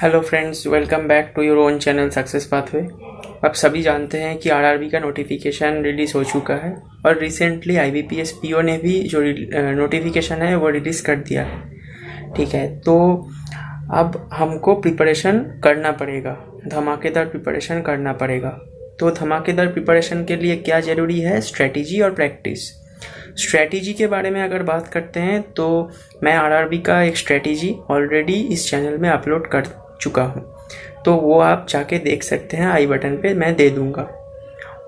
Hello friends, welcome back to your own channel success pathway. आप सभी जानते हैं कि आरआरबी का नोटिफिकेशन रिलीज़ हो चुका है और रिसेंटली आईबीपीएस पीओ ने भी जो नोटिफिकेशन है वो रिलीज़ कर दिया है। ठीक है, तो अब हमको प्रिपरेशन करना पड़ेगा, धमाकेदार प्रिपरेशन करना पड़ेगा। तो धमाकेदार प्रिपरेशन के लिए क्या ज़रूरी है? स्ट्रेटजी और प्रैक्टिस। स्ट्रेटजी के बारे में अगर बात करते हैं तो मैं आरआरबी का एक स्ट्रेटजी ऑलरेडी इस चैनल में अपलोड कर चुका हूँ, तो वो आप जाके देख सकते हैं, आई बटन पे मैं दे दूँगा।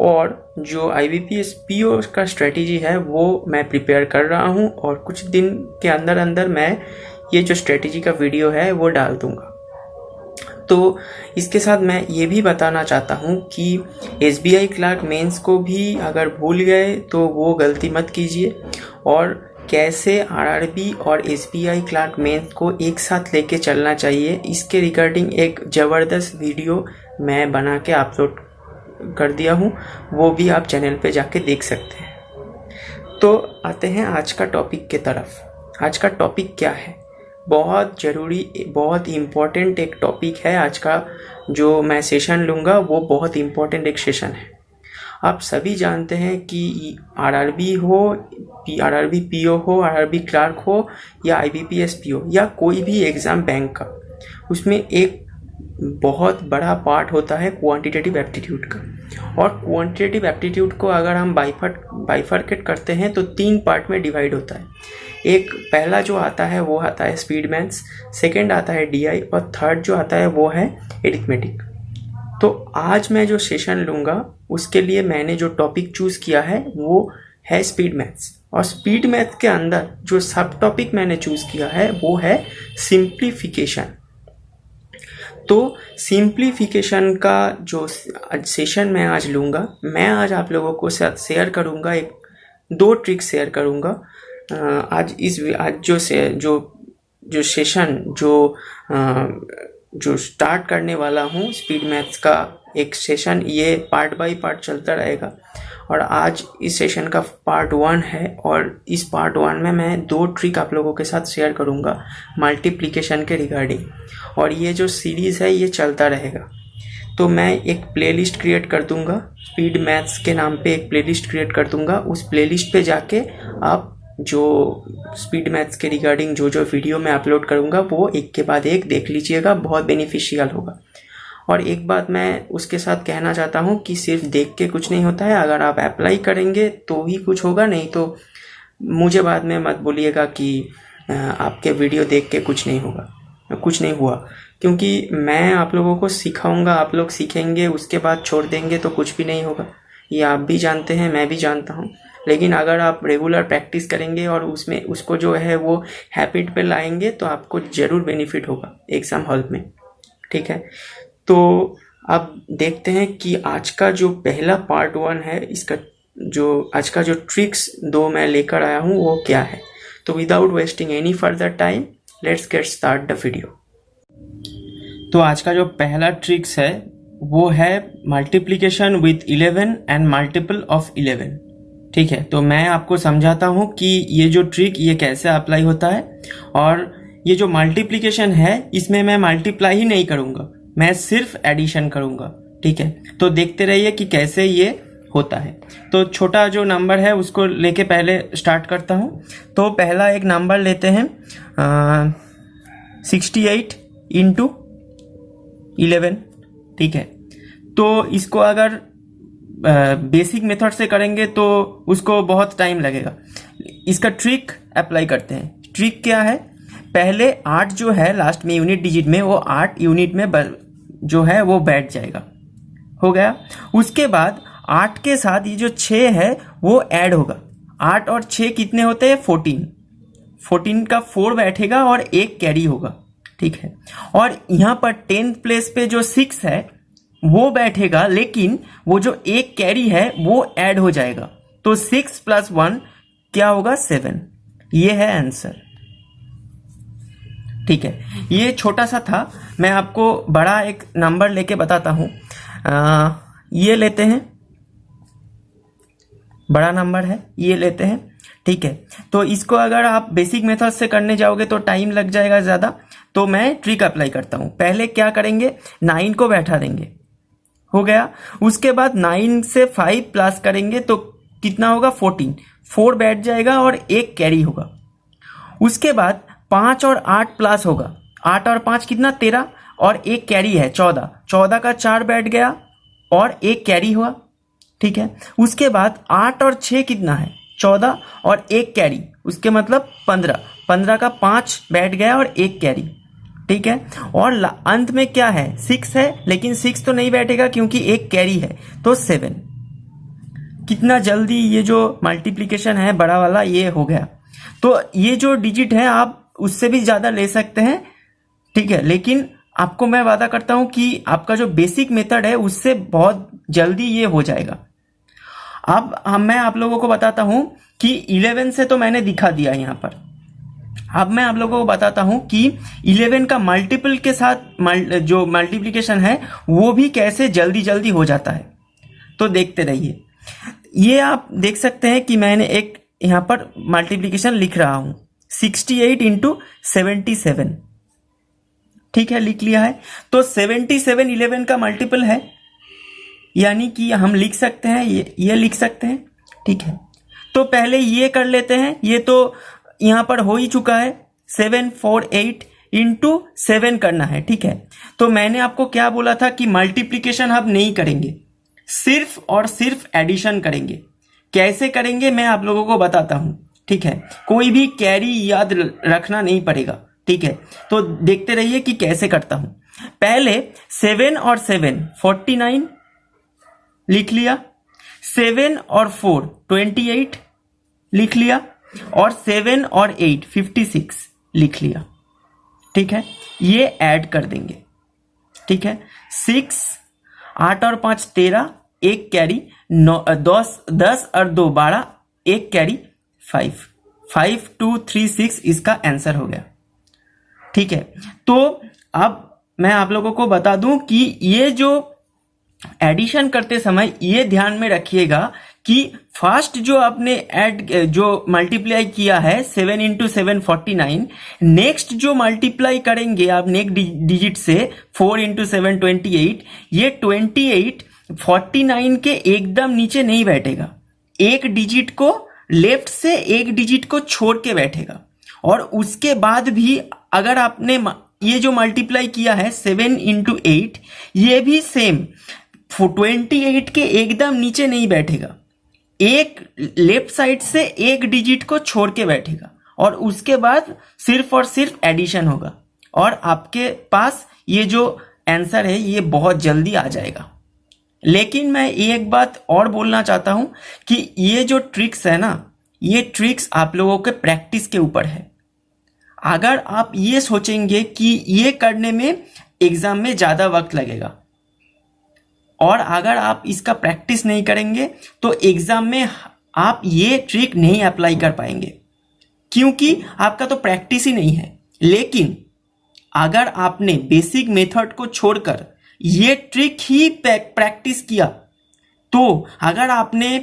और जो आईबीपीएस पीओ का स्ट्रेटजी है वो मैं प्रिपेयर कर रहा हूँ और कुछ दिन के अंदर अंदर मैं ये जो स्ट्रेटजी का वीडियो है वो डाल दूँगा। तो इसके साथ मैं ये भी बताना चाहता हूँ कि एसबीआई क्लर्क मेंस को भी अगर भूल गए तो वो गलती मत कीजिए, और कैसे आरआरबी और एसबीआई क्लर्क मेंस को एक साथ लेके चलना चाहिए, इसके रिगार्डिंग एक ज़बरदस्त वीडियो मैं बना के अपलोड कर दिया हूँ, वो भी आप चैनल पे जाके देख सकते हैं। तो आते हैं आज का टॉपिक के तरफ। आज का टॉपिक क्या है? बहुत ज़रूरी, बहुत इम्पॉर्टेंट एक टॉपिक है। आज का जो मैं सेशन लूँगा वो बहुत इम्पॉर्टेंट एक सेशन है। आप सभी जानते हैं कि आरआरबी हो, आरआरबी पीओ हो, आरआरबी क्लर्क हो या आईबीपीएस पीओ या कोई भी एग्ज़ाम बैंक का, उसमें एक बहुत बड़ा पार्ट होता है क्वांटिटेटिव एप्टीट्यूड का। और क्वांटिटेटिव एप्टीट्यूड को अगर हम बाइफरकेट करते हैं तो 3 पार्ट में डिवाइड होता है। एक पहला जो आता है वो आता है स्पीड मैथ्स, सेकेंड आता है डीआई और थर्ड जो आता है वो है एरिथमेटिक। तो आज मैं जो सेशन लूँगा उसके लिए मैंने जो टॉपिक चूज़ किया है वो है स्पीड मैथ्स। और स्पीड मैथ्स के अंदर जो सब टॉपिक मैंने चूज़ किया है वो है सिंप्लीफिकेशन। तो सिंप्लीफिकेशन का जो सेशन मैं आज लूँगा, मैं आज आप लोगों को साथ शेयर करूँगा, 2 ट्रिक शेयर करूँगा। आज जो सेशन जो स्टार्ट करने वाला हूँ स्पीड मैथ्स का एक सेशन, ये पार्ट बाय पार्ट चलता रहेगा। और आज इस सेशन का पार्ट 1 है और इस पार्ट 1 में मैं 2 ट्रिक आप लोगों के साथ शेयर करूँगा मल्टीप्लिकेशन के रिगार्डिंग। और ये जो सीरीज़ है ये चलता रहेगा। तो मैं एक प्लेलिस्ट क्रिएट कर दूँगा, स्पीड मैथ्स के नाम पे एक प्लेलिस्ट क्रिएट कर दूँगा। उस प्लेलिस्ट पे जाके आप जो स्पीड मैथ्स के रिगार्डिंग जो वीडियो मैं अपलोड करूँगा वो एक के बाद एक देख लीजिएगा, बहुत बेनिफिशियल होगा। और एक बात मैं उसके साथ कहना चाहता हूँ कि सिर्फ देख के कुछ नहीं होता है, अगर आप अप्लाई करेंगे तो ही कुछ होगा, नहीं तो मुझे बाद में मत बोलिएगा कि आपके वीडियो देख के कुछ नहीं होगा, कुछ नहीं हुआ। क्योंकि मैं आप लोगों को सिखाऊंगा, आप लोग सीखेंगे, उसके बाद छोड़ देंगे तो कुछ भी नहीं होगा। ये आप भी जानते हैं, मैं भी जानता हूँ। लेकिन अगर आप रेगुलर प्रैक्टिस करेंगे और उसमें उसको जो है वो हैबिट पे लाएंगे तो आपको ज़रूर बेनिफिट होगा एग्ज़ाम हॉल में। ठीक है, तो अब देखते हैं कि आज का जो पहला पार्ट 1 है, इसका जो आज का जो ट्रिक्स 2 मैं लेकर आया हूँ वो क्या है। तो without wasting any further time, let's get start the video. तो आज का जो पहला ट्रिक्स है वो है multiplication with 11 and multiple of 11। ठीक है, तो मैं आपको समझाता हूँ कि ये जो ट्रिक ये कैसे अप्लाई होता है। और ये जो मल्टीप्लिकेशन है इसमें मैं मल्टीप्लाई ही नहीं करूँगा, मैं सिर्फ एडिशन करूँगा। ठीक है, तो देखते रहिए कि कैसे ये होता है। तो छोटा जो नंबर है उसको लेके पहले स्टार्ट करता हूँ। तो पहला एक नंबर लेते हैं 68 इंटू 11। ठीक है, तो इसको अगर बेसिक मेथड से करेंगे तो उसको बहुत टाइम लगेगा। इसका ट्रिक अप्लाई करते हैं। ट्रिक क्या है? पहले 8 जो है लास्ट में यूनिट डिजिट में, वो 8 यूनिट में जो है वो बैठ जाएगा। हो गया। उसके बाद 8 के साथ ये जो 6 है वो ऐड होगा। 8 और 6 कितने होते हैं? 14 का 4 बैठेगा और 1 कैरी होगा। ठीक है, और यहाँ पर 10th प्लेस पे जो 6 है वो बैठेगा, लेकिन वो जो 1 कैरी है वो ऐड हो जाएगा। तो 6 + 1 क्या होगा? 7। ये है आंसर। ठीक है, ये छोटा सा था, मैं आपको बड़ा एक नंबर लेके बताता हूँ। ये लेते हैं, बड़ा नंबर है, ये लेते हैं ठीक है। तो इसको अगर आप बेसिक मेथड से करने जाओगे तो टाइम लग जाएगा ज़्यादा, तो मैं ट्रिक अप्लाई करता हूँ। पहले क्या करेंगे, 9 को बैठा देंगे, हो गया। उसके बाद 9 से 5 प्लस करेंगे तो कितना होगा, 14, 4 बैठ जाएगा और एक कैरी होगा। उसके बाद 5 और 8 प्लस होगा, 8 और 5 कितना, 13, और एक कैरी है 14, 14 का 4 बैठ गया और एक कैरी हुआ, ठीक है। उसके बाद 8 और 6 कितना है, 14 और एक कैरी, उसके मतलब 15, 15 का 5 बैठ गया और एक कैरी, ठीक है। और अंत में क्या है, 6 है, लेकिन 6 तो नहीं बैठेगा क्योंकि एक कैरी है, तो 7। कितना जल्दी ये जो मल्टीप्लिकेशन है बड़ा वाला ये हो गया। तो ये जो डिजिट है आप उससे भी ज़्यादा ले सकते हैं, ठीक है, लेकिन आपको मैं वादा करता हूं कि आपका जो बेसिक मेथड है उससे बहुत जल्दी ये हो जाएगा। अब मैं आप लोगों को बताता हूं कि 11 से तो मैंने दिखा दिया यहां पर। अब मैं आप लोगों को बताता हूं कि 11 का मल्टीपल के साथ जो मल्टीप्लिकेशन है वो भी कैसे जल्दी जल्दी हो जाता है। तो देखते रहिए। ये आप देख सकते हैं कि मैंने एक यहां पर मल्टीप्लिकेशन लिख रहा हूं, 68 इंटू 77, ठीक है, लिख लिया है। तो 77 11 का मल्टीपल है, यानी कि हम लिख सकते हैं, ये लिख सकते हैं, ठीक है। तो पहले ये कर लेते हैं, ये तो यहां पर हो ही चुका है, 748 इंटू 7 करना है, ठीक है। तो मैंने आपको क्या बोला था कि मल्टीप्लिकेशन हम नहीं करेंगे, सिर्फ और सिर्फ एडिशन करेंगे। कैसे करेंगे मैं आप लोगों को बताता हूं, ठीक है। कोई भी कैरी याद रखना नहीं पड़ेगा, ठीक है। तो देखते रहिए कि कैसे करता हूं। पहले 7 और 7 49 लिख लिया, 7 और 4 28 लिख लिया, और 7 और 8 56 लिख लिया, ठीक है। ये ऐड कर देंगे, ठीक है। 6, 8 और 5 13, एक कैरी 9, 10 और 2 12, एक कैरी 5, 5 2 3 6 इसका आंसर हो गया, ठीक है। तो अब मैं आप लोगों को बता दूं कि ये जो एडिशन करते समय ये ध्यान में रखिएगा कि फर्स्ट जो आपने जो मल्टीप्लाई किया है 7 इंटू 7 49, नेक्स्ट जो मल्टीप्लाई करेंगे आप नेक्स्ट डिजिट से 4 इंटू 7 28, ये 28 49 के एकदम नीचे नहीं बैठेगा, एक डिजिट को लेफ्ट से एक डिजिट को छोड़ के बैठेगा। और उसके बाद भी अगर आपने ये जो मल्टीप्लाई किया है 7 इंटू 8, ये भी सेम 28 के एकदम नीचे नहीं बैठेगा, एक लेफ्ट साइड से एक डिजिट को छोड़ के बैठेगा, और उसके बाद सिर्फ और सिर्फ एडिशन होगा, और आपके पास ये जो आंसर है ये बहुत जल्दी आ जाएगा। लेकिन मैं एक बात और बोलना चाहता हूं कि ये जो ट्रिक्स है ना, ये ट्रिक्स आप लोगों के प्रैक्टिस के ऊपर है। अगर आप ये सोचेंगे कि ये करने में एग्जाम में ज्यादा वक्त लगेगा, और अगर आप इसका प्रैक्टिस नहीं करेंगे तो एग्जाम में आप ये ट्रिक नहीं अप्लाई कर पाएंगे, क्योंकि आपका तो प्रैक्टिस ही नहीं है। लेकिन अगर आपने बेसिक मेथड को छोड़कर ये ट्रिक ही प्रैक्टिस किया, तो अगर आपने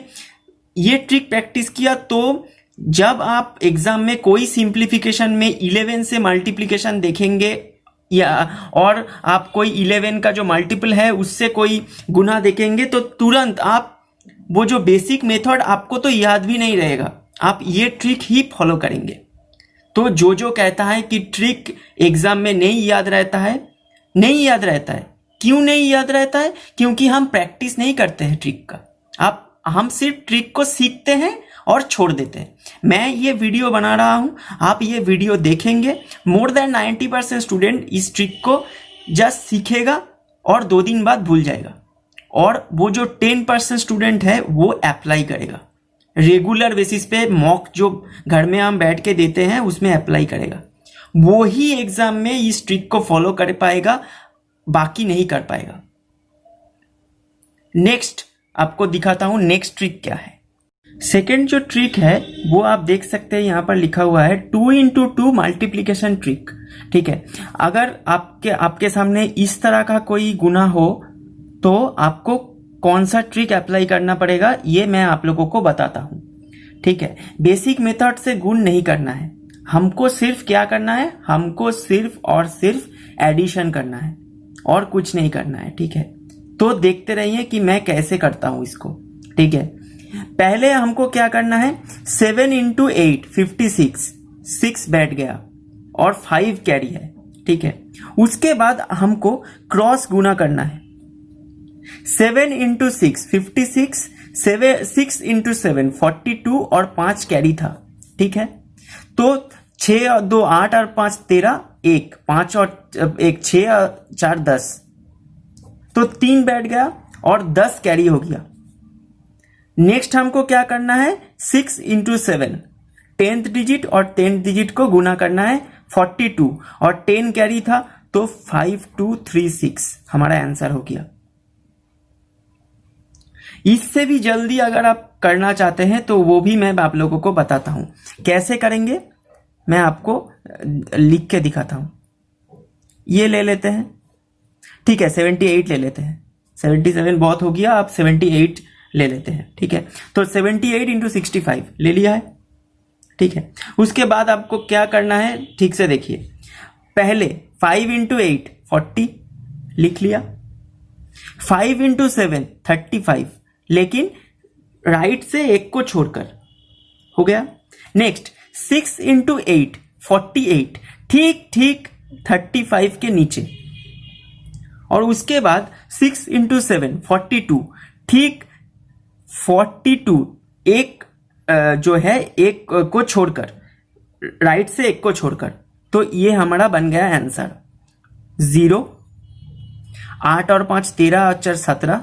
ये ट्रिक प्रैक्टिस किया तो जब आप एग्जाम में कोई सिंप्लीफिकेशन में 11 से मल्टीप्लिकेशन देखेंगे, या और आप कोई 11 का जो मल्टीपल है उससे कोई गुना देखेंगे, तो तुरंत आप वो जो बेसिक मेथड आपको तो याद भी नहीं रहेगा, आप ये ट्रिक ही फॉलो करेंगे। तो जो कहता है कि ट्रिक एग्जाम में नहीं याद रहता है, नहीं याद रहता है। क्यों नहीं याद रहता है? क्योंकि हम प्रैक्टिस नहीं करते हैं ट्रिक का। हम सिर्फ ट्रिक को सीखते हैं और छोड़ देते हैं। मैं ये वीडियो बना रहा हूं, आप ये वीडियो देखेंगे, मोर देन 90% स्टूडेंट इस ट्रिक को जस्ट सीखेगा और 2 दिन बाद भूल जाएगा, और वो जो 10% स्टूडेंट है वो अप्लाई करेगा रेगुलर बेसिस पे। मॉक जो घर में हम बैठ के देते हैं उसमें अप्लाई करेगा, वो ही एग्जाम में इस ट्रिक को फॉलो कर पाएगा, बाकी नहीं कर पाएगा। नेक्स्ट आपको दिखाता हूं नेक्स्ट ट्रिक क्या है। सेकेंड जो ट्रिक है वो आप देख सकते हैं, यहां पर लिखा हुआ है 2 इंटू 2 मल्टीप्लीकेशन ट्रिक, ठीक है। अगर आपके सामने इस तरह का कोई गुना हो तो आपको कौन सा ट्रिक अप्लाई करना पड़ेगा ये मैं आप लोगों को बताता हूं। ठीक है। बेसिक मेथड से गुण नहीं करना है, हमको सिर्फ क्या करना है, हमको सिर्फ और सिर्फ एडिशन करना है और कुछ नहीं करना है, ठीक है। तो देखते रहिए कि मैं कैसे करता हूं इसको, ठीक है। पहले हमको क्या करना है, 7 इंटू 8 56, 6 बैठ गया और 5 कैरी है, ठीक है। उसके बाद हमको क्रॉस गुना करना है, 7 इंटू 6 56, 6 इंटू 7 42 और 5 कैरी था, ठीक है। तो 6 और 2 8 और 5 13, 1 5 और 1 6 और 4 10, तो 3 बैठ गया और 10 कैरी हो गया। नेक्स्ट हमको क्या करना है, 6 इंटू 7 10th डिजिट और 10th डिजिट को गुना करना है 42 और 10 कैरी था, तो 5236 हमारा आंसर हो गया। इससे भी जल्दी अगर आप करना चाहते हैं तो वो भी मैं आप लोगों को बताता हूं कैसे करेंगे, मैं आपको लिख के दिखाता हूं। ये ले लेते हैं, ठीक है, 78 ले लेते हैं, 77 बहुत हो गया, आप 78 ले लेते हैं, ठीक है। तो 78 इंटू 65 ले लिया है, ठीक है। उसके बाद आपको क्या करना है, ठीक से देखिए, पहले 5 इंटू 8 40 लिख लिया, 5 इंटू 7 35, लेकिन राइट से एक को छोड़कर हो गया। नेक्स्ट 6 इंटू 8 48, ठीक ठीक 35 के नीचे, और उसके बाद 6 इंटू 7 42, ठीक 42 एक जो है एक को छोड़कर, राइट से एक को छोड़कर, तो ये हमारा बन गया आंसर 0। 8 और 5 13 और 4 17,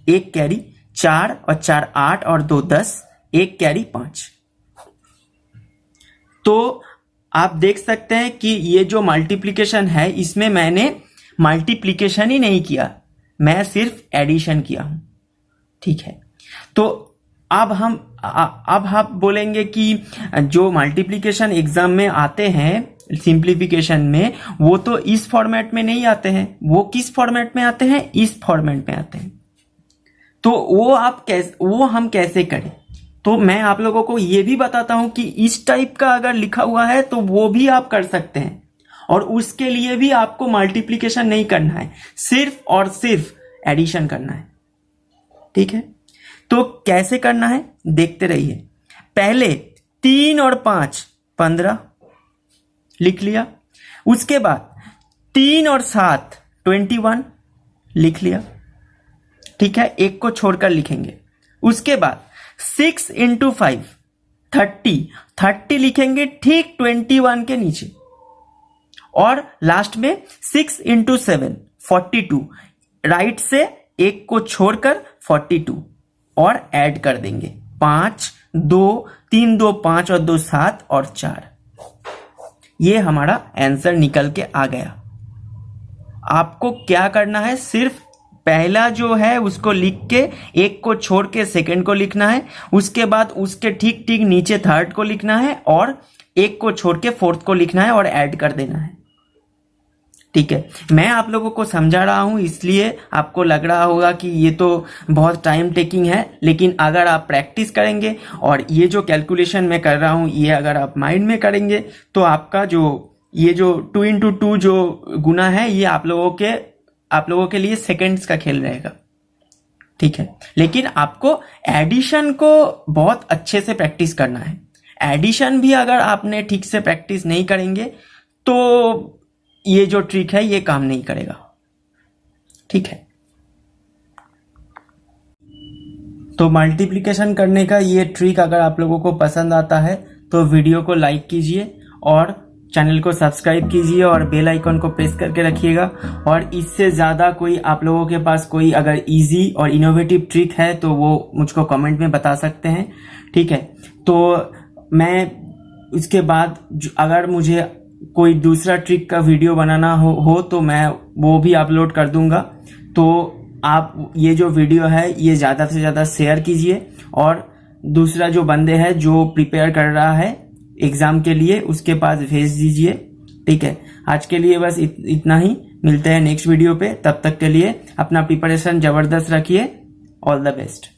एक कैरी 4 और 4 8 और 2 10, एक कैरी 5। तो आप देख सकते हैं कि ये जो मल्टीप्लिकेशन है, इसमें मैंने मल्टीप्लिकेशन ही नहीं किया, मैं सिर्फ एडिशन किया हूं, ठीक है। तो अब आप बोलेंगे कि जो मल्टीप्लिकेशन एग्जाम में आते हैं सिंप्लीफिकेशन में, वो तो इस फॉर्मेट में नहीं आते हैं, वो किस फॉर्मेट में आते हैं, इस फॉर्मेट में आते हैं। तो वो हम कैसे करें, तो मैं आप लोगों को ये भी बताता हूं कि इस टाइप का अगर लिखा हुआ है तो वो भी आप कर सकते हैं, और उसके लिए भी आपको मल्टीप्लिकेशन नहीं करना है, सिर्फ और सिर्फ एडिशन करना है, ठीक है। तो कैसे करना है देखते रहिए। पहले 3 और 5 15 लिख लिया, उसके बाद 3 और 7 21 लिख लिया, ठीक है, एक को छोड़कर लिखेंगे। उसके बाद 6 इंटू 5 30 लिखेंगे ठीक 21 के नीचे, और लास्ट में 6 इंटू 7 42, राइट से एक को छोड़कर 42 और ऐड कर देंगे 5 2 3 2 5 और 2 7 और 4। ये हमारा आंसर निकल के आ गया। आपको क्या करना है, सिर्फ पहला जो है उसको लिख के एक को छोड़ के सेकंड को लिखना है, उसके बाद उसके ठीक ठीक नीचे थर्ड को लिखना है, और एक को छोड़ के फोर्थ को लिखना है और ऐड कर देना है, ठीक है। मैं आप लोगों को समझा रहा हूं, इसलिए आपको लग रहा होगा कि ये तो बहुत टाइम टेकिंग है, लेकिन अगर आप प्रैक्टिस करेंगे और ये जो कैलकुलेशन मैं कर रहा हूं ये अगर आप माइंड में करेंगे, तो आपका ये जो 2 इंटू 2 जो गुना है, ये आप लोगों के लिए सेकंड्स का खेल रहेगा, ठीक है। लेकिन आपको एडिशन को बहुत अच्छे से प्रैक्टिस करना है। एडिशन भी अगर आपने ठीक से प्रैक्टिस नहीं करेंगे तो ये जो ट्रिक है ये काम नहीं करेगा, ठीक है। तो मल्टीप्लिकेशन करने का ये ट्रिक अगर आप लोगों को पसंद आता है तो वीडियो को लाइक कीजिए और चैनल को सब्सक्राइब कीजिए और बेल आइकन को प्रेस करके रखिएगा। और इससे ज़्यादा कोई आप लोगों के पास कोई अगर इजी और इनोवेटिव ट्रिक है तो वो मुझको कमेंट में बता सकते हैं, ठीक है। तो मैं इसके बाद अगर मुझे कोई दूसरा ट्रिक का वीडियो बनाना हो तो मैं वो भी अपलोड कर दूंगा। तो आप ये जो वीडियो है ये ज़्यादा से ज़्यादा शेयर कीजिए, और दूसरा जो बंदे हैं जो प्रिपेयर कर रहा है एग्ज़ाम के लिए उसके पास भेज दीजिए, ठीक है। आज के लिए बस इतना ही, मिलते हैं नेक्स्ट वीडियो पे। तब तक के लिए अपना प्रिपरेशन ज़बरदस्त रखिए। All the best.